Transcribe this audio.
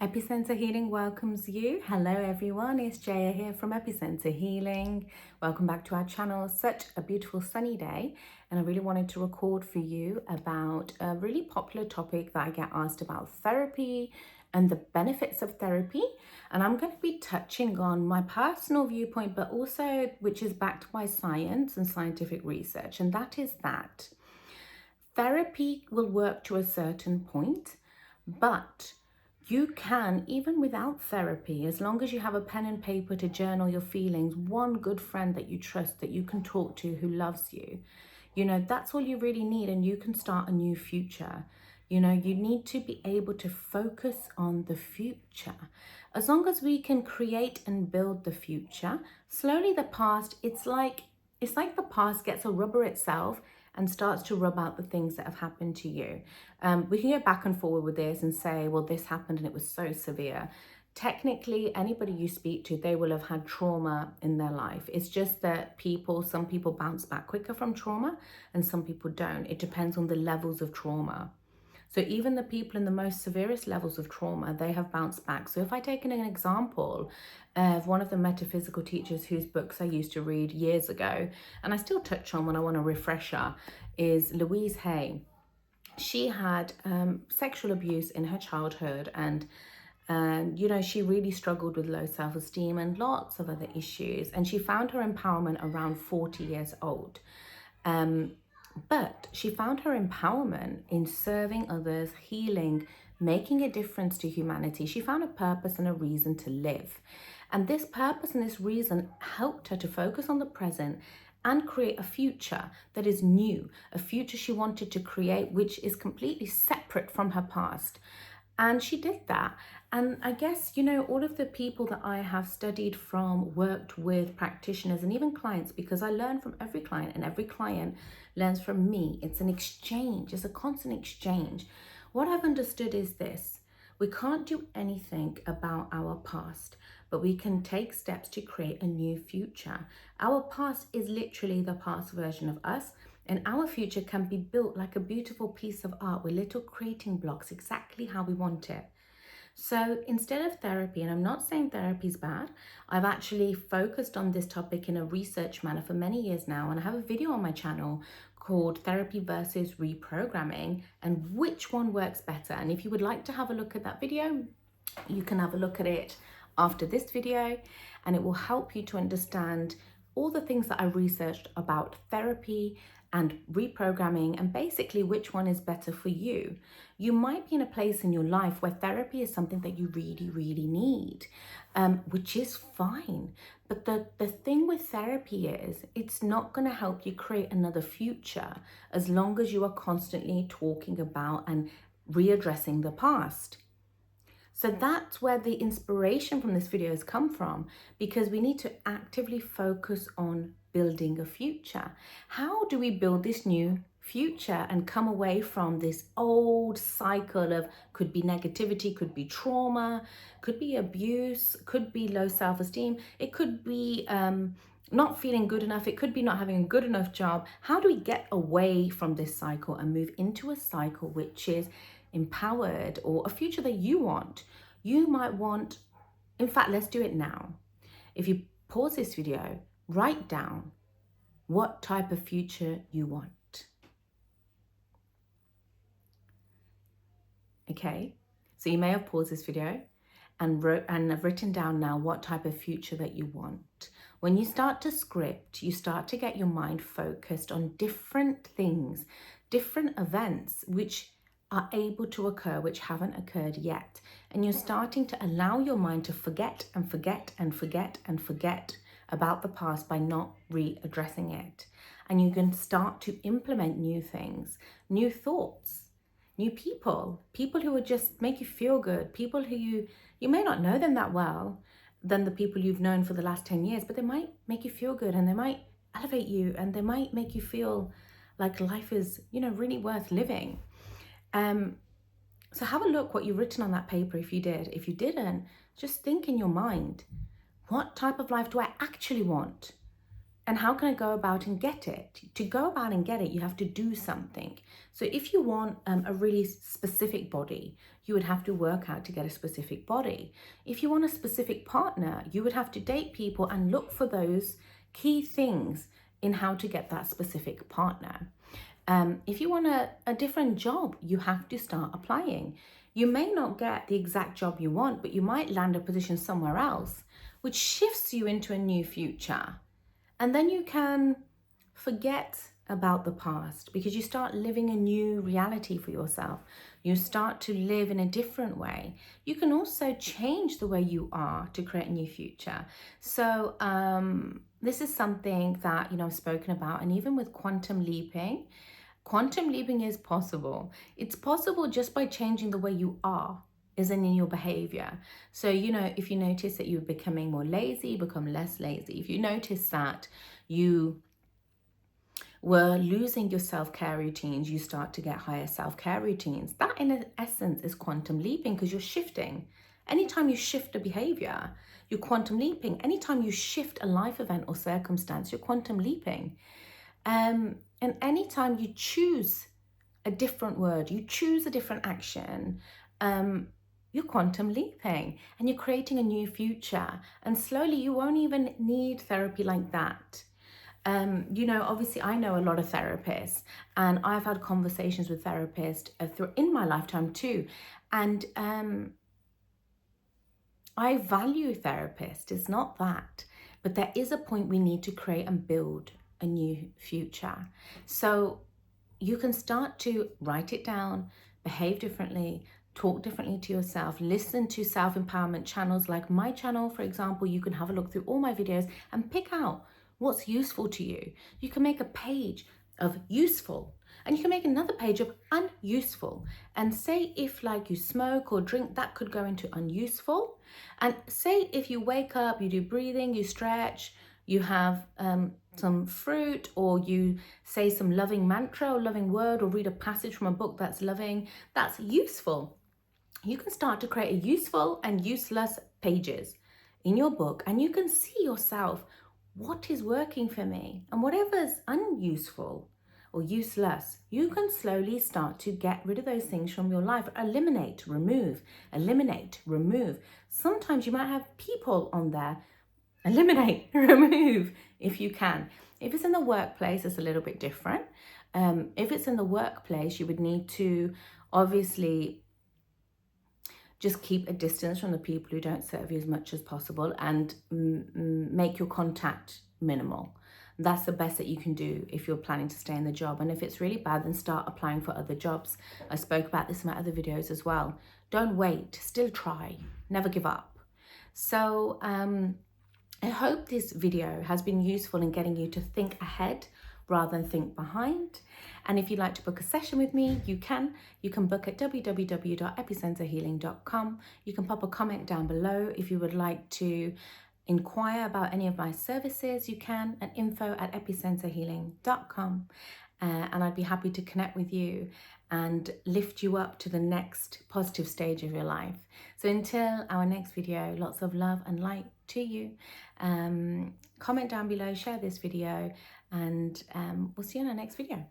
Epicenter Healing welcomes you. Hello everyone, it's Jaya here from Epicenter Healing. Welcome back to our channel. Such a beautiful sunny day, and I really wanted to record for you about a really popular topic that I get asked about: therapy and the benefits of therapy. And I'm going to be touching on my personal viewpoint, but also which is backed by science and scientific research, and that is that therapy will work to a certain point, but you can, even without therapy, as long as you have a pen and paper to journal your feelings, one good friend that you trust, that you can talk to, who loves you, that's all you really need, and you can start a new future. You need to be able to focus on the future. As long as we can create and build the future, slowly the past, it's like the past gets a rubber itself and starts to rub out the things that have happened to you. We can go back and forward with this and say, well, this happened and it was so severe. Technically, anybody you speak to, they will have had trauma in their life. It's just that some people bounce back quicker from trauma and some people don't. It depends on the levels of trauma. So even the people in the most severest levels of trauma, they have bounced back. So if I take an example of one of the metaphysical teachers whose books I used to read years ago, and I still touch on when I want a refresher, is Louise Hay. She had sexual abuse in her childhood, and she really struggled with low self-esteem and lots of other issues. And she found her empowerment around 40 years old. But she found her empowerment in serving others, healing, making a difference to humanity. She found a purpose and a reason to live. And this purpose and this reason helped her to focus on the present and create a future that is new, a future she wanted to create, which is completely separate from her past. And she did that. And I guess, all of the people that I have studied from, worked with, practitioners, and even clients, because I learn from every client and every client learns from me. It's an exchange, it's a constant exchange. What I've understood is this: we can't do anything about our past, but we can take steps to create a new future. Our past is literally the past version of us, and our future can be built like a beautiful piece of art with little creating blocks exactly how we want it. So instead of therapy, and I'm not saying therapy is bad, I've actually focused on this topic in a research manner for many years now, and I have a video on my channel called Therapy versus Reprogramming and which one works better. And if you would like to have a look at that video, you can have a look at it after this video, and it will help you to understand all the things that I researched about therapy and reprogramming, and basically which one is better for you. You might be in a place in your life where therapy is something that you really, really need, which is fine. But the thing with therapy is it's not going to help you create another future as long as you are constantly talking about and readdressing the past. So that's where the inspiration from this video has come from, because we need to actively focus on building a future. How do we build this new future and come away from this old cycle of, could be negativity, could be trauma, could be abuse, could be low self-esteem, it could be not feeling good enough, it could be not having a good enough job. How do we get away from this cycle and move into a cycle which is empowered, or a future that you want? You might want, in fact, let's do it now. If you pause this video, write down what type of future you want. Okay, so you may have paused this video and have written down now what type of future that you want. When you start to script, you start to get your mind focused on different things, different events which are able to occur, which haven't occurred yet. And you're starting to allow your mind to forget and forget and forget and forget about the past by not readdressing it. And you can start to implement new things, new thoughts, new people who would just make you feel good, people who you may not know them that well than the people you've known for the last 10 years, but they might make you feel good, and they might elevate you, and they might make you feel like life is, really worth living. So have a look what you've written on that paper if you did. If you didn't, just think in your mind, what type of life do I actually want? And how can I go about and get it? To go about and get it, you have to do something. So if you want a really specific body, you would have to work out to get a specific body. If you want a specific partner, you would have to date people and look for those key things in how to get that specific partner. If you want a different job, you have to start applying. You may not get the exact job you want, but you might land a position somewhere else, which shifts you into a new future. And then you can forget about the past because you start living a new reality for yourself. You start to live in a different way. You can also change the way you are to create a new future. So this is something that, I've spoken about. And even with quantum leaping is possible. It's possible just by changing the way you are, isn't in your behavior. So, if you notice that you're becoming more lazy, become less lazy. If you notice that you were losing your self-care routines, you start to get higher self-care routines. That in essence is quantum leaping because you're shifting. Anytime you shift a behavior, you're quantum leaping. Anytime you shift a life event or circumstance, you're quantum leaping. And anytime you choose a different word, you choose a different action, you're quantum leaping and you're creating a new future. And slowly you won't even need therapy like that. Obviously I know a lot of therapists and I've had conversations with therapists in my lifetime too. And I value therapists, it's not that, but there is a point we need to create and build a new future. So you can start to write it down, behave differently, talk differently to yourself, listen to self-empowerment channels like my channel, for example. You can have a look through all my videos and pick out what's useful to you. You can make a page of useful and you can make another page of unuseful, and say if like you smoke or drink, that could go into unuseful. And say if you wake up, you do breathing, you stretch, you have some fruit, or you say some loving mantra or loving word, or read a passage from a book that's loving, that's useful. You can start to create a useful and useless pages in your book, and you can see yourself, what is working for me, and whatever's unuseful or useless, you can slowly start to get rid of those things from your life. Eliminate, remove, eliminate, remove. Sometimes you might have people on there. Eliminate, remove if you can. If it's in the workplace, it's a little bit different. If it's in the workplace, you would need to obviously just keep a distance from the people who don't serve you as much as possible, and make your contact minimal. That's the best that you can do if you're planning to stay in the job. And if it's really bad, then start applying for other jobs. I spoke about this in my other videos as well. Don't wait, still try, never give up. So I hope this video has been useful in getting you to think ahead rather than think behind. And if you'd like to book a session with me, you can. You can book at www.epicenterhealing.com. You can pop a comment down below if you would like to inquire about any of my services. You can at info@epicenterhealing.com. And I'd be happy to connect with you and lift you up to the next positive stage of your life. So until our next video, lots of love and light to you. Comment down below, share this video, and we'll see you in our next video.